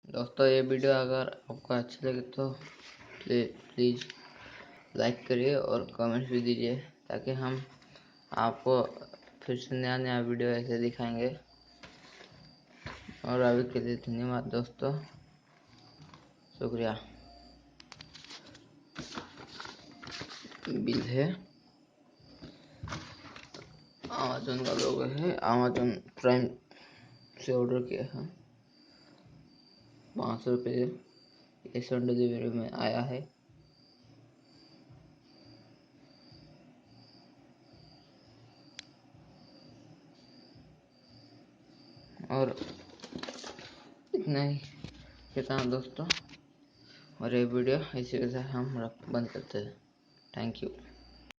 दोस्तों ये वीडियो अगर आपको अच्छा लगे तो प्लीज़ लाइक करिए और कमेंट्स भी दीजिए, ताकि हम आपको फिर से नया नया वीडियो ऐसे दिखाएंगे। और अभी के लिए धन्यवाद दोस्तों, शुक्रिया। बिल है, अमेज़न का लोगो है, अमेज़न प्राइम से ऑर्डर किया है। 500 रुपये कैश ऑन डिलीवरी में आया है। और इतना ही कहता हूँ दोस्तों, और ये वीडियो इसी के साथ हम बंद करते हैं। Thank you.